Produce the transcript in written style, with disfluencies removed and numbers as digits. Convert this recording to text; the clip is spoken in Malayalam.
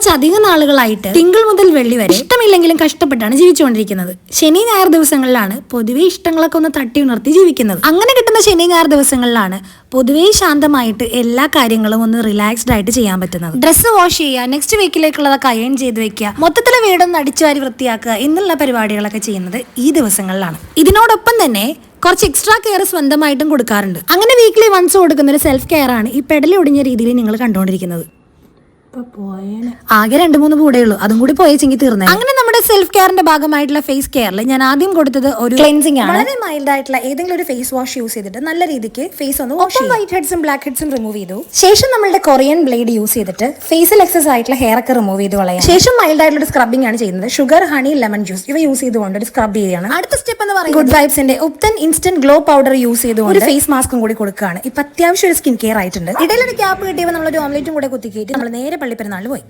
കുറച്ചധികം നാളുകളായിട്ട് തിങ്കൾ മുതൽ വെള്ളി വരെ ഇഷ്ടമില്ലെങ്കിലും കഷ്ടപ്പെട്ടാണ് ജീവിച്ചുകൊണ്ടിരിക്കുന്നത്. ശനി ഞായർ ദിവസങ്ങളിലാണ് പൊതുവെ ഇഷ്ടങ്ങളൊക്കെ ഒന്ന് തട്ടി ഉണർത്തി ജീവിക്കുന്നത്. അങ്ങനെ കിട്ടുന്ന ശനി ഞായർ ദിവസങ്ങളിലാണ് പൊതുവെ ശാന്തമായിട്ട് എല്ലാ കാര്യങ്ങളും ഒന്ന് റിലാക്സ്ഡ് ആയിട്ട് ചെയ്യാൻ പറ്റുന്നത്. ഡ്രസ്സ് വാഷ് ചെയ്യുക, നെക്സ്റ്റ് വീക്കിലേക്കുള്ളതൊക്കെ അയൺ ചെയ്ത് വെക്കുക, മൊത്തത്തിലെ വീടൊന്ന് അടിച്ചുവാരി വൃത്തിയാക്കുക എന്നുള്ള പരിപാടികളൊക്കെ ചെയ്യുന്നത് ഈ ദിവസങ്ങളിലാണ്. ഇതിനോടൊപ്പം തന്നെ കുറച്ച് എക്സ്ട്രാ കെയർ സ്വന്തമായിട്ടും കൊടുക്കാറുണ്ട്. അങ്ങനെ വീക്കിലി വൺസ് കൊടുക്കുന്ന ഒരു സെൽഫ് കെയർ ആണ് ഈ പെടലി ഒടിഞ്ഞ രീതിയിൽ നിങ്ങൾ കണ്ടുകൊണ്ടിരിക്കുന്നത്. ആകെ 2-3 കൂടെ ഉള്ളൂ, അതും കൂടി പോയെങ്കിൽ തീർന്നേ. അങ്ങനെ നമ്മുടെ സെൽഫ് കെയറിന്റെ ഭാഗമായിട്ടുള്ള ഫേസ് കെയറിൽ ഞാൻ ആദ്യം കൊടുത്തത് ഒരു ക്ലെൻസിംഗ് ആണ്. വളരെ മൈൽഡ് ആയിട്ടുള്ള ഏതെങ്കിലും ഒരു ഫേസ് വാഷ് യൂസ് ചെയ്തിട്ട് നല്ല രീതിക്ക് ഫേസ് ഒന്ന് വാഷ് ചെയ്യും. വൈറ്റ് ഹെഡ്സും ബ്ലാക്ക് ഹെഡ്സും റിമൂവ് ചെയ്തു ശേഷം നമ്മളുടെ കൊറിയൻ ബ്ലേഡ് യൂസ് ചെയ്തിട്ട് ഫേസിൽ എക്സസ് ആയിട്ടുള്ള ഹെയർ ഒക്കെ റിമൂവ് ചെയ്ത് കളയാം. ശേഷം മൈൽഡ് ആയിട്ടുള്ള ഒരു സ്ക്രബിംഗ് ആണ് ചെയ്യുന്നത്. ഷുഗർ, ഹണി, ലെമൺ ജ്യൂസ് ഇവ യൂസ് ചെയ്തുകൊണ്ട് ഒരു സ്ക്രബ് ചെയ്യാണ്. അടുത്ത സ്റ്റെപ്പ് എന്ന് പറയുന്നത് ഗുഡ് വൈബ്സിന്റെ ubtan instant glow powder use ചെയ്തുകൊണ്ട് ഒരു ഫേസ് മാസ്കും കൂടി കൊടുക്കുകയാണ്. ഇപ്പൊ അത്യാവശ്യം ഒരു സ്കിൻ കെയർ ആയിട്ടുണ്ട്. ഇടയിലൊരു ഗ്യാപ്പ് കിട്ടിയപ്പോൾ നമ്മളൊരു ഓംലേറ്റും കൂടെ കുത്തിക്കേറ്റ് നമ്മൾ നേരെ പള്ളിപ്പെരുന്നാളിൽ പോയി.